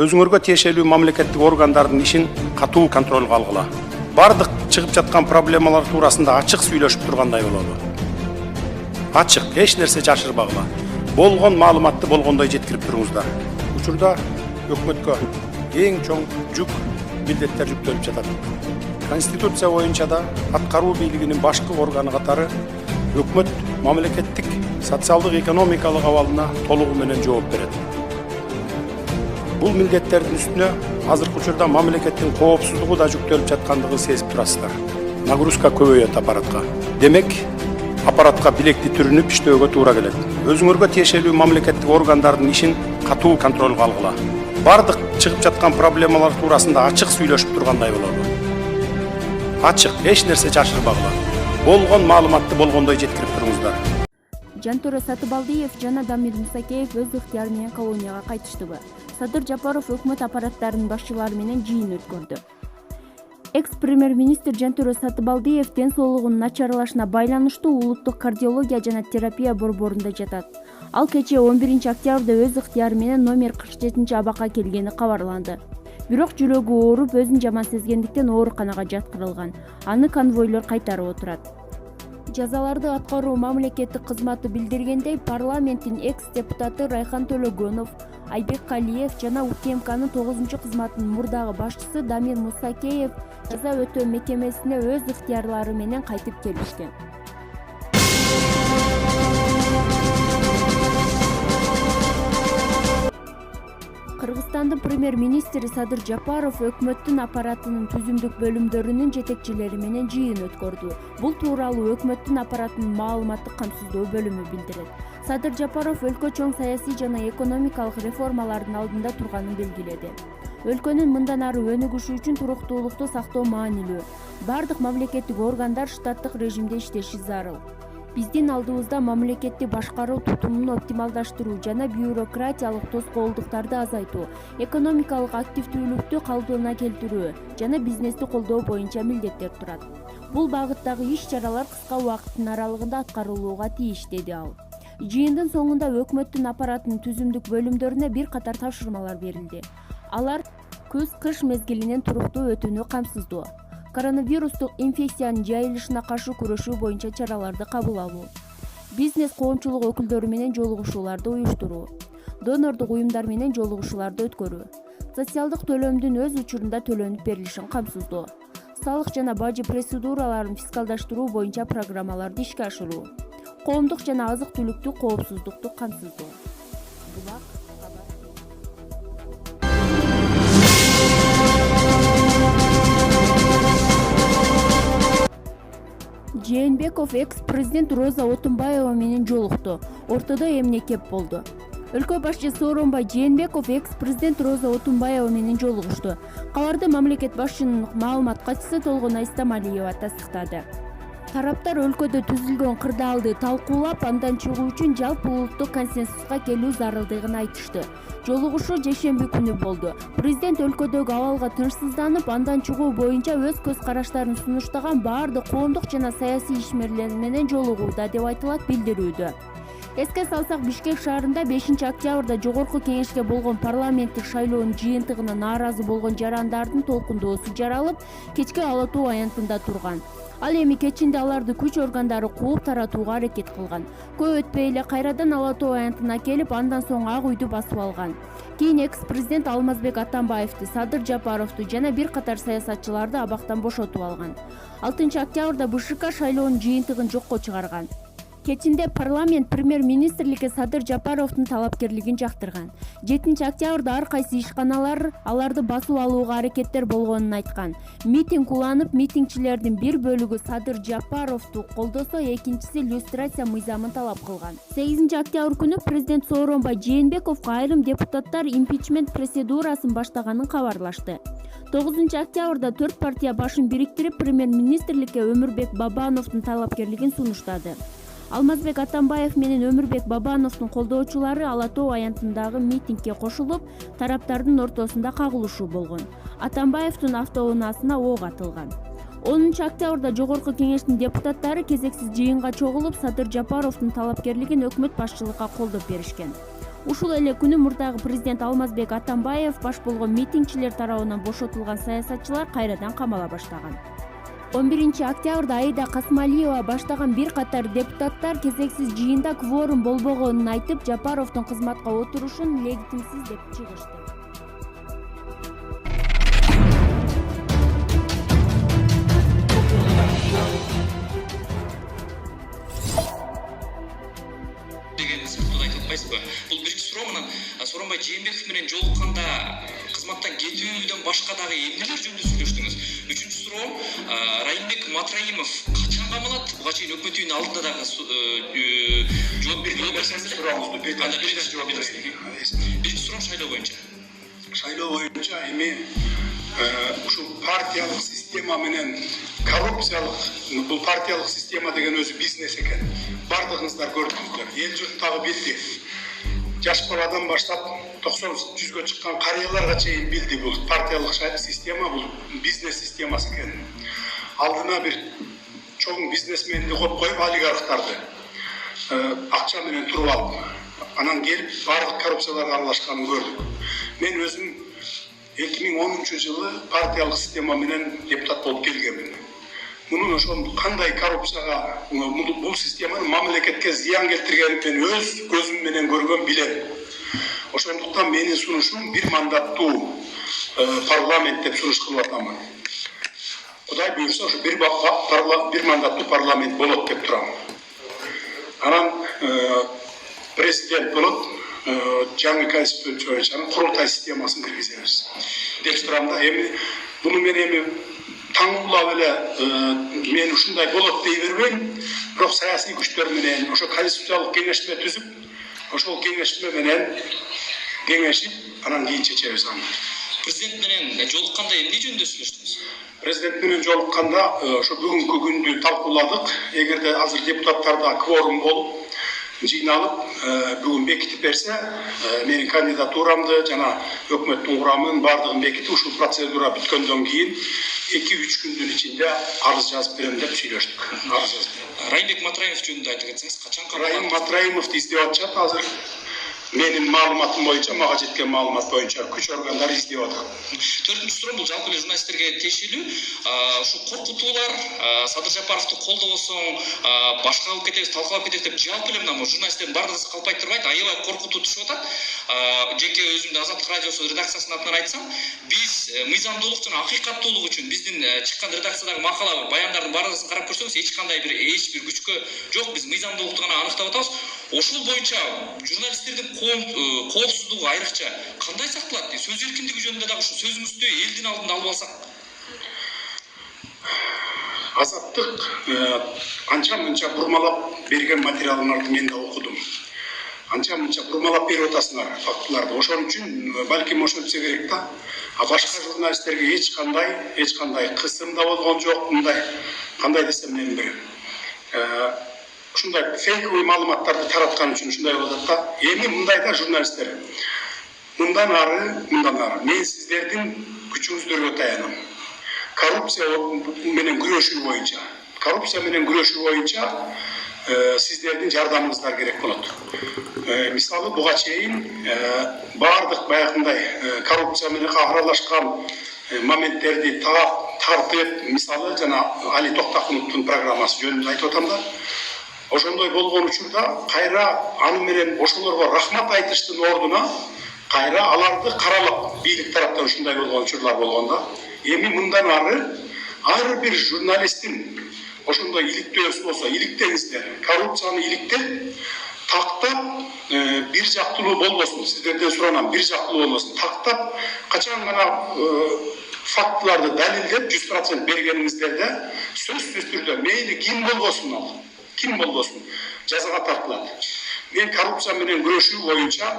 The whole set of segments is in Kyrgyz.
өзүңөргө тиешелүү мамлекеттик органдардын ишин катуу контролго алгыла. Бардык чыгып жаткан проблемалар туурасында ачык сүйлөшүп тургандай болобу. Ачык, эч нерсе жашырбагыла. Болгон маалыматты болгондой жеткирип туруңуздар. Учурда өкмөткө эң чоң жүк милдеттер жүктөлүп жатат. Конституция боюнча да аткаруу бийлигинин башкы органы катары өкмөт мамлекеттик социалдык экономикалык абалына толугу менен жооп берет. Бул милдеттердин үстүнө азыркы учурда мамлекеттин коопсуздугу да жүктөлүп жаткандыгын сезип турасыздар. Нагрузка көбөйөт аппаратка. Демек, аппаратка билекти түрүнүп иштөөгө туура келет. Өзүңөргө тиешелүү мамлекеттик органдардын ишин катуу контролго алгыла. Бардык чыгып жаткан проблемалар туурасында ачык сүйлөшүп тургандай болобу. Ачык, эч нерсе жашырбагыла. Болгон маалыматты болгондой жеткирип туруңуздар. Жантөре Сатыбалдиев жана Дамир Мусакеев өз ыктыяры менен колонияга кайтыштыбы? Садыр Жапаров өкмөт аппараттарынын башчылары менен жыйын өткөрдү. Экс-премьер-министр Жантөре Сатыбалдиев ден соолугунун начарлашына байланыштуу улуттук кардиология жана терапия борборунда жатат. Ал кечээ 11-октябрда өз ыктыяры менен номер 47 абакка келгени кабарланды. Бирок жүрөгү ооруп, өзүн жаман сезгендиктен ооруканага жаткырылган. Аны конвойлор кайтарып отурат. Жазаларды аткаруу мамлекеттик кызматы билдиргендей, парламенттин экс-депутаты Райхан Төлөгөнов, Айбек Калиев жана УКМКнын 9-кызматынын мурдагы башчысы Дамир Мусакеев жаза өтөө мекемесине өз ыктыярлары менен кайтып келишкен. Кыргызстандын премьер-министри Садыр Жапаров өкмөттүн аппаратынын түзүмдүк бөлүмдөрүнүн жетекчилери менен жыйын өткөрдү. Бул тууралуу өкмөттүн аппаратынын маалыматтык камсыздоо бөлүмү билдирет. Садыр Жапаров өлкө чоң саясий жана экономикалык реформалардын алдында турганын белгиледи. Өлкөнүн мындан ары өнүгүшү үчүн туруктуулукту сактоо маанилүү. Бардык мамлекеттик органдар штаттык режимде иштеши зарыл. Биздин алдыбызда мамлекетти башкаруу тутумун оптималдаштыруу жана бюрократиялык тоскоолдуктарды азайтуу, экономикалык активдүүлүктү калыбына келтирүү жана бизнести колдоо боюнча милдеттер турат. Бул багыттагы иш-чаралар кыска убакыттын аралыгында аткарылууга тийиш, деди ал. Жыйындын соңунда өкмөттүн аппаратынын түзүмдүк бөлүмдөрүнө бир катар тапшырмалар берилди. Алар күз-кыш мезгилинен туруктуу өтүүнү камсыздоо, коронавирустук инфекциянын жайылышына каршы күрөшүү боюнча чараларды кабыл алуу, бизнес коомчулук өкүлдөрү менен жолугушууларды уюштуруу, донордук уюмдар менен жолугушууларды өткөрүү, социалдык төлөмдүн өз учурунда төлөнүп берилишин камсыздоо, салык жана бажы процедураларын фискалдаштыруу боюнча программаларды ишке ашыруу, коомдук жана азык-түлүктүк коопсуздукту камсыздоо. Жээнбеков экс-президент Роза Отунбаева менен жолукту. Ортодо эмне кеп болду? Өлкө башчысы Сооронбай Жээнбеков экс-президент Роза Отунбаева менен жолугушту. Кабарды мамлекет башчынын маалымат катчысы Толгон Айстамалиева тастыктады. Тараптар өлкөдө түзүлгөн кырдаалды талкуулап, андан чыгуу үчүн жалпы улуттук консенсуска келүү зарылдыгын айтышты. Жолугушуу жекшемби күнү болду. Президент өлкөдөгү абалга тынчсызданып, андан чыгуу боюнча өз көз караштарын сунуштаган баардык коомдук жана саясий ишмерлер менен жолугууда, деп айтылат билдирүүдө. Эске салсак, Бишкек шаарында 5-октябрда жогорку кеңешке болгон парламенттик шайлоонун жыйынтыгына нааразы болгон жарандардын толкундоосу жаралып, кечке Ала Тоо аянтында турган. Ал эми кечинде аларды күч органдары кууп таратууга аракет кылган. Көп өтпөй эле кайрадан Ала Тоо аянтына келип, андан соң Ак үйдү басып алган. Кийин экс-президент Алмазбек Атамбаевди, Садыр Жапаровду жана бир катар саясатчыларды абактан бошотуп алган. 6-октябрда БШК шайлоонун жыйынтыгын жокко чыгарган. Кечинде парламент премьер-министрликке Садыр Жапаровдун талапкерлигин жактырган. 7-октябрда ар кайсы ишканалар аларды басып алууга аракеттер болгонун айткан. Митинг уланып, митингчилердин бир бөлүгү Садыр Жапаровду колдосо, экинчиси люстрация мыйзамын талап кылган. 8-октябрь күнү президент Сооронбай Жээнбековго айрым депутаттар импичмент процедурасын баштаганын кабарлашты. 9-октябрда 4 партия башын бириктирип, премьер-министрликке Өмүрбек Бабановдун талапкерлигин сунуштады. Алмазбек Атамбаев менен Өмүрбек Бабановдун колдоочулары Ала Тоо аянтындагы митингге кошулуп, тараптардын ортосунда кагылышуу болгон. Атамбаевдин автоунаасына ок атылган. 10-октябрда жогорку кеңештин депутаттары кезексиз жыйынга чогулуп, Садыр Жапаровдун талапкерлигин өкмөт башчылыкка колдоп беришкен. Ушул эле күнү мурдагы президент Алмазбек Атамбаев баш болгон митингчилер тарабынан бошотулган саясатчылар кайрадан камала баштаган. 11 октябрда Аида Касмалиева баштаган бир катар депутаттар кезексиз жыйында кворум болбогонун айтып, Жапаровдун кызматка отурушун легитимсиз деп чыгышты. Бул биринчи суроо менен Сооронбай Жээнбеков менен жолукканда кызматтан кетүүдөн башка дагы эмнелер жөнүндө сүйлөштүңүз? Үчүнчү суроо, Райымбек Матраимов качан камалат? Буга чейин өкмөт үйүнүн алдында дагы жооп берсеңиз. Биринчи суроо шайлоо боюнча. Шайлоо боюнча эми ушул партиялык система менен коррупциялык, бул партиялык система деген өзү бизнес экен. Бардыгыңыздар көрдүңүздөр. Эл журт дагы билди. Жаш баладан баштап 90-100гө чыккан карыяларга чейин билди бул партиялык система, бул бизнес системасы экен. Алдына бир чоң бизнесменди коюп олигархтарды акча менен туруп алып, анан келип бардык коррупцияларга аралашканын көрдүк. Мен өзүм 2010-жылы партиялык система менен депутат болуп келгенмин. Мунун ошол кандай коррупцияга, бул системанын мамлекетке зыян келтиргенин мен өз көзүм менен көргөн билем. Ошондуктан менин сунушум бир мандаттуу парламент деп сунуш кылып атамын. Кудай буйрса ошо бир мандаттуу парламент болот деп турам. Анан президент болот, жаңы конституция боюнча курултай системасын киргизебиз деп турам да. Эми буну мен эми таңуулап эле мен ушундай болот дей бербейм, бирок саясий күчтөр менен ошо конституциялык кеңешме түзүп, ошол кеңешме менен кеңешип, анан кийин чечебиз аны. Президент менен жолукканда эмне жөнүндө сүйлөштүңүз? Президент менен жолукканда ошо бүгүнкү күндү талкууладык. Эгерде азыр депутаттарда кворум болуп жыйналып, бүгүн бекитип берсе, менин кандидатурамды жана өкмөттүн курамын бардыгын бекитип, ушул процедура бүткөндөн кийин 2-3 күндүн ичинде арыз жазып берем деп сүйлөштүк. Арыз жазып. Райымбек Матраимов жөнүндө айтып кетсеңиз, качан камалат? Райым Матраимовду издеп атышат азыр. Менин маалыматым боюнча, мага жеткен маалымат боюнча күч органдары издеп атат. Төртүнчү суроо бул жалпы эле журналисттерге тиешелүү. Ушу коркутуулар, Садыр Жапаровду колдобосоң, башка кылып кетебиз, талкалап кетебиз деп жалпы эле мына журналисттердин бардыгы калпай турбайт, аябай коркутуу түшүп атат. Жеке өзүмдү Азаттык радиосу редакциясынын атынан айтсам, биз мыйзамдуулук жана акыйкаттуулук үчүн биздин чыккан редакциядагы макала, баяндардын бардыгын карап көрсөңүз, эч бир күчкө жок, биз мыйзамдуулукту гана аныктап атабыз. Ошол боюнча журналисттердин коопсуздугу айрыкча кандай сакталат? Сөз эркиндиги жөнүндө дагы ушу сөзүңүздү элдин алдында алып алсак. Азаттык анча-мынча бурмалап берген материалыңарды мен да окудум. Анча-мынча бурмалап берип атасыңар фактыларды. Ошон үчүн балким ошентсе керек да. Башка журналисттерге эч кандай кысым да болгон жок, мындай кандай десем мен бир ушундай фейковый маалыматтарды тараткан үчүн ушундай болуп атат да. Эми мындай да журналисттер. Мындан ары мен сиздердин күчүңүздөргө таянам. Коррупция менен күрөшүү боюнча сиздердин жардамыңыздар керек болот. Мисалы буга чейин бардык баягындай коррупция менен аралашкан моменттерди тартып, мисалы жана Али Токтакуновдун программасы жөнүндө айтып атам да. Ошондой болгон учурда кайра аны менен ошолорго рахмат айтыштын ордуна кайра аларды каралап бийлик тараптан ушундай болгон учурлар болгон да. Эми мындан ар бир журналисттин ошондой иликтөөсү болсо, иликтеңиздер. Коррупцияны иликтеп, тактап, бир жактылуу болбосун. Сиздерден суранам, бир жактылуу болбосун. Тактап, качан гана фактыларды далилдеп 100% бергениңиздерде сөзсүз түрдө мейли ким болбосун жазага тартылат. Мен коррупция менен күрөшүү боюнча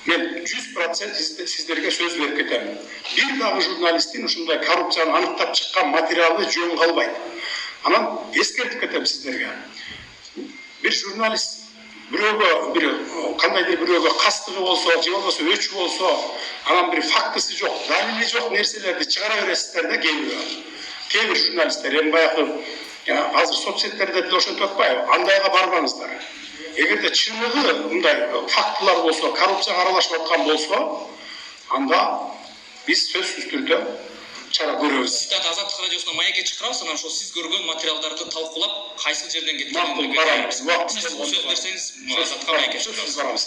мен 100% сиздерге сөз берип кетем. Бир дагы журналисттин ушундай коррупцияны аныктап чыккан материалы жөн калбайт. Анан эскертип кетем сиздерге. Бир журналист кандайдыр бирөөгө кастыгы болсо, же болбосо өчү болсо, анан бир фактысы жок, далили жок нерселерди чыгара бересиздер да кээ бир журналисттер. Эми баягы азыр соцсеттерде деле ошентип атпайбы? Андайга барбаңыздар. эгерде чыныгы мындай фактылар болсо, коррупцияга аралашып аткан болсо, анда биз сөзсүз түрдө чара көрөбүз. Сиз дагы Азаттык радиосуна маекке чакырабыз, анан ошол сиз көргөн материалдарды талкуулап, кайсыл жерден Макул кеткенин карайбыз. Сиз сөз берсеңиз, Азаттыкка маекке чакырабыз. Барабыз.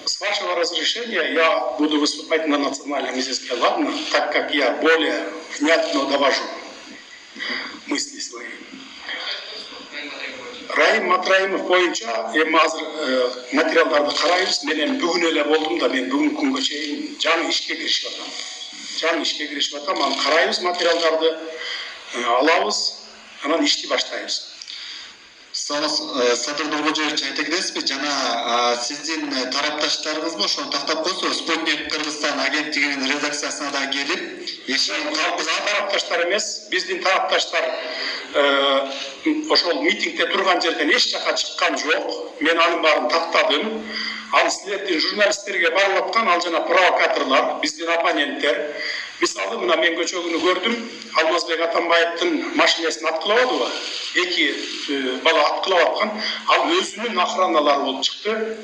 С вашего разрешения я буду выступать на национальном языке, ладно? Так как я более внятно довожу мысли свои. Райым Матраимов боюнча эми азыр материалдарды карайбыз. Мен эми бүгүн эле болдум да, мен бүгүнкү күнгө чейин жаңы ишке киришип атам. Анан карайбыз материалдарды, алабыз, анан ишти баштайбыз. Садыр Нуркожоевич айта кетесизби, жана сиздин тарапташтарыңызбы ошону тактап койсо, Спутник Кыргызстан агенттигинин редакциясына да келип, Биздин тарапташтар эмес, биздин тарапташтар ошол митингде турган жерден эч жака чыккан жок. Мен анын баарын тактадым. Ал силердин журналисттерге барып аткан ал жана провокаторлор, биздин оппоненттер. Мисалы, мына мен көчөгүнү көрдүм. Алмазбек Атамбаевдин машинесин аткылабадыбы? Эки бала аткылап аткан. Ал өзүнүн охраналары болуп чыкты.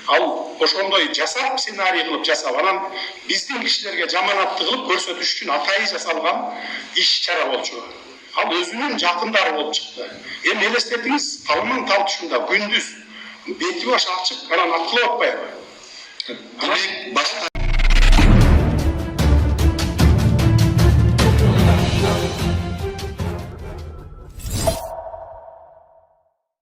Ал ошондой жасап, сценарий кылып жасап, анан биздин кишилерге жаманатты кылып көрсөтүш үчүн атайы жасалган иш-чара болчу. Ал өзүнүн жакындары болуп чыкты. Эми элестетиңиз, тал түшүндө күндүз бети баш ачык, анан аткылап атпайбы? демек башка